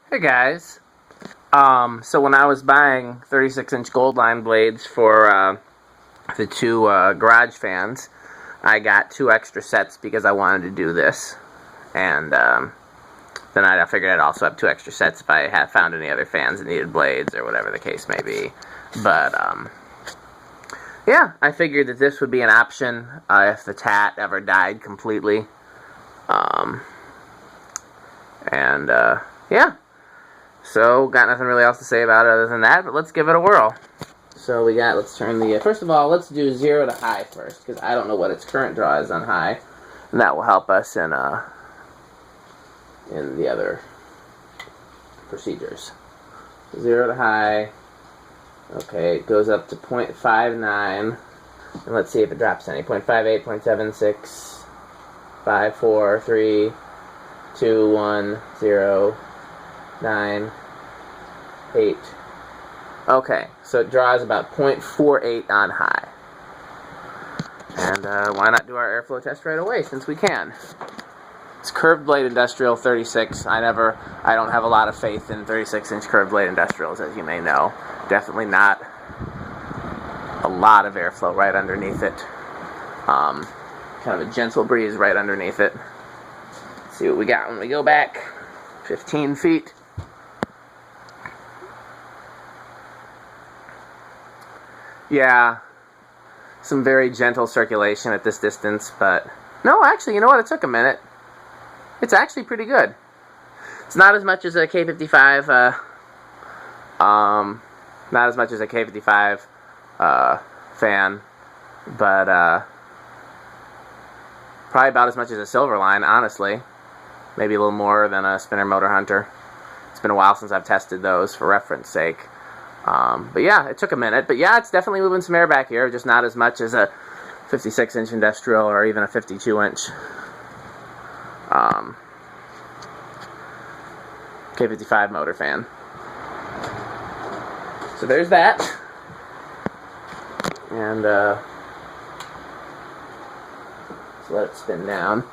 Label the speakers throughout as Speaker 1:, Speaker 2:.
Speaker 1: Hey guys. So when I was buying 36-inch gold line blades for the two garage fans, I got 2 extra sets because I wanted to do this. And then I figured I'd also have 2 extra sets if I had found any other fans that needed blades or whatever the case may be. But yeah, I figured that this would be an option if the tat ever died completely. Yeah. So, got nothing really else to say about it other than that, but let's give it a whirl. So let's turn the, first of all, let's do 0 to high first, because I don't know what its current draw is on high, and that will help us in the other procedures. 0 to high, okay, it goes up to 0.59, and let's see if it drops any. 0.58, 0.76, 5, 4, 3, 2, 1, 0, 9, 8. Okay, so it draws about 0.48 on high. And why not do our airflow test right away, since we can? It's curved blade industrial 36. I don't have a lot of faith in 36-inch curved blade industrials, as you may know. Definitely not a lot of airflow right underneath it. Kind of a gentle breeze right underneath it. Let's see what we got when we go back 15 feet. Yeah, some very gentle circulation at this distance, but no, actually, you know what? It took a minute. It's actually pretty good. It's not as much as a K55, not as much as a K55 fan, but probably about as much as a Silverline, honestly. Maybe a little more than a Spinner Motor Hunter. It's been a while since I've tested those, for reference sake. But yeah, it took a minute. But yeah, it's definitely moving some air back here, just not as much as a 56-inch industrial or even a 52-inch K55 motor fan. So there's that. And let's let it spin down.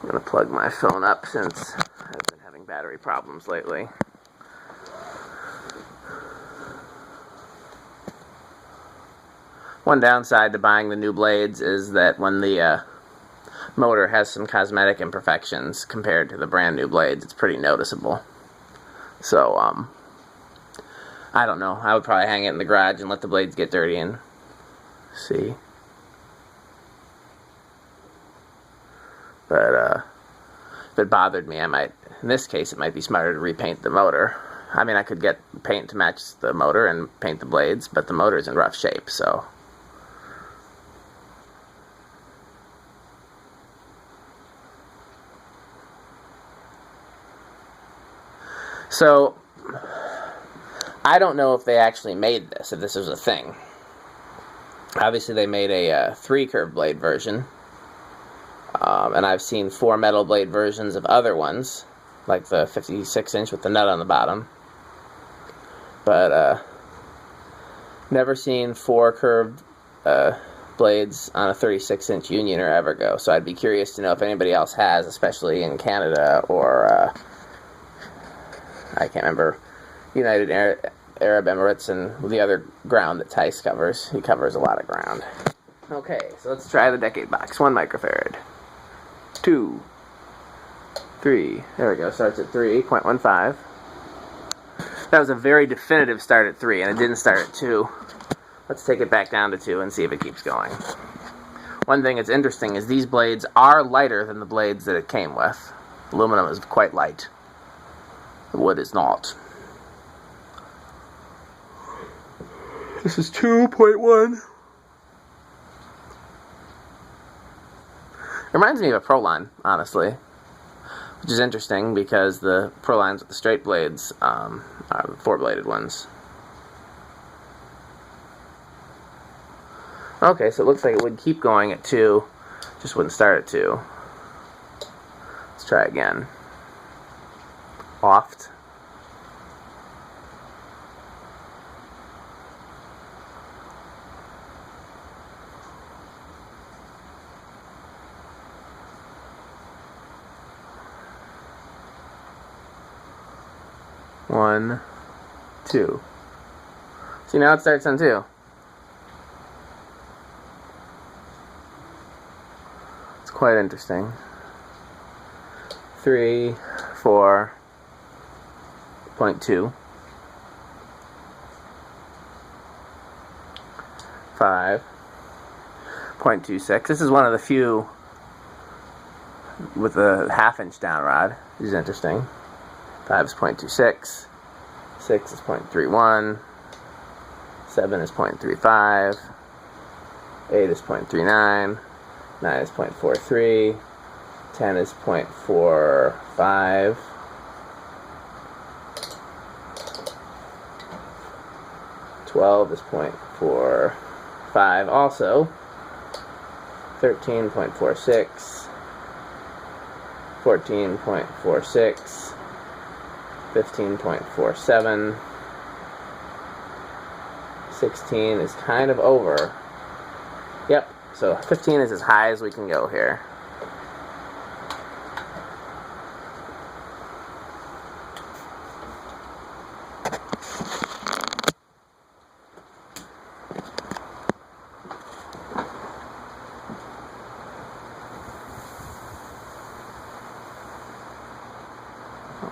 Speaker 1: I'm going to plug my phone up since I've been having battery problems lately. One downside to buying the new blades is that when the motor has some cosmetic imperfections compared to the brand new blades, it's pretty noticeable. So, I don't know. I would probably hang it in the garage and let the blades get dirty and see. But, if it bothered me, in this case, it might be smarter to repaint the motor. I mean, I could get paint to match the motor and paint the blades, but the motor's in rough shape, so. So, I don't know if they actually made this, if this was a thing. Obviously, they made a 3 curved blade version. And I've seen 4 metal blade versions of other ones, like the 56-inch with the nut on the bottom. But, never seen 4 curved blades on a 36-inch Union or Evergo. So I'd be curious to know if anybody else has, especially in Canada or, I can't remember, United Arab Emirates and the other ground that Tice covers. He covers a lot of ground. Okay, so let's try the decade box. 1 microfarad. 2. 3. There we go. Starts at 3.15. That was a very definitive start at 3, and it didn't start at 2. Let's take it back down to 2 and see if it keeps going. One thing that's interesting is these blades are lighter than the blades that it came with. Aluminum is quite light. The wood is not. This is 2.1. It reminds me of a Proline, honestly. Which is interesting because the Prolines with the straight blades are the 4-bladed ones. Okay, so it looks like it would keep going at 2. Just wouldn't start at 2. Let's try again. Oft. 1, 2. See, now it starts on 2. It's quite interesting. 3, 4.2. 5.26. This is one of the few with a ½ inch down rod. This is interesting. 5 is 0.26. 6 is 0.31. 7 is 0.35. 8 is 0.39. 9 is 0.43. 10 is 0.45. 12 is 0.45 also. 13.46. 14.46. 15.47. 16 is kind of over. Yep, so 15 is as high as we can go here.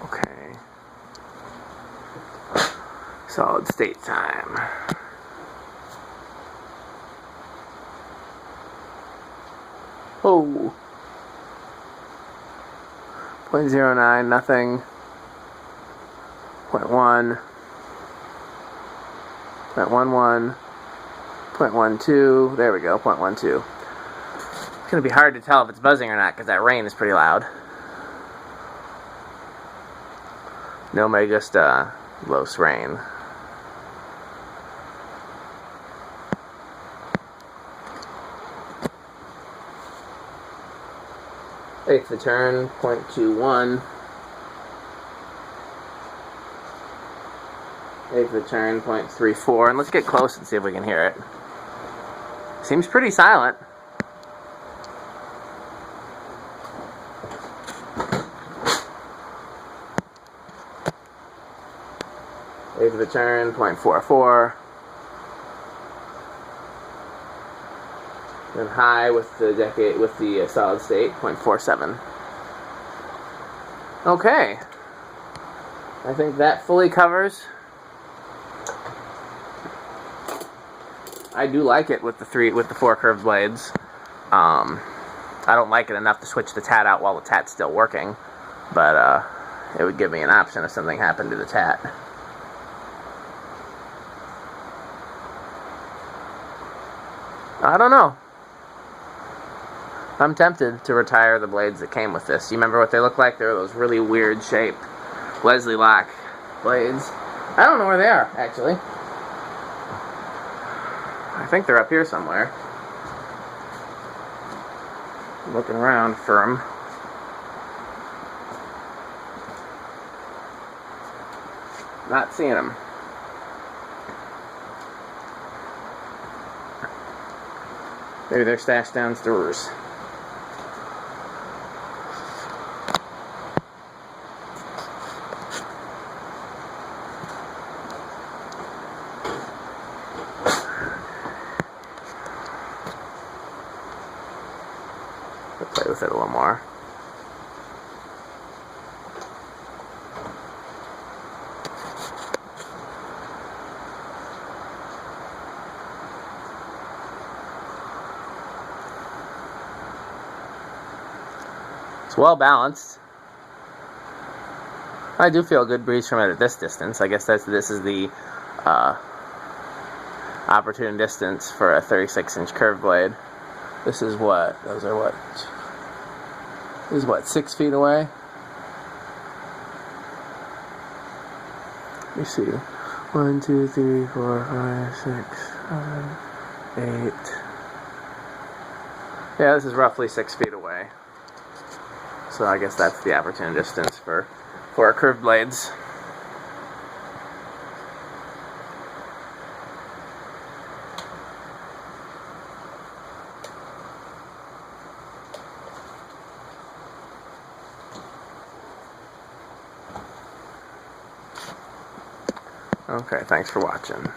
Speaker 1: Okay. Solid state time. Oh. 0.09, nothing. 0.1. 0.11. 0.12. There we go, 0.12. It's going to be hard to tell if it's buzzing or not because that rain is pretty loud. No me gusta los rain. Eighth of turn, 0.21. Eighth of turn, 0.34. And let's get close and see if we can hear it. Seems pretty silent. Eighth of a turn, 0.44. And high with the solid state, 0.47. Okay. I think that fully covers. I do like it with the 4 curved blades. I don't like it enough to switch the tat out while the tat's still working, but it would give me an option if something happened to the tat. I don't know. I'm tempted to retire the blades that came with this. You remember what they look like? They were those really weird shaped Leslie lock blades. I don't know where they are, actually. I think they're up here somewhere. I'm looking around for them. Not seeing them. Maybe they're stashed downstairs. Play with it a little more. It's well balanced. I do feel a good breeze from it at this distance. I guess this is the opportune distance for a 36-inch curved blade. This is what? Those are what? This is what, 6 feet away? Let me see. 1, 2, 3, 4, 5, 6, 7, 8. Yeah, this is roughly 6 feet away. So I guess that's the opportune distance for our curved blades. Okay, thanks for watching.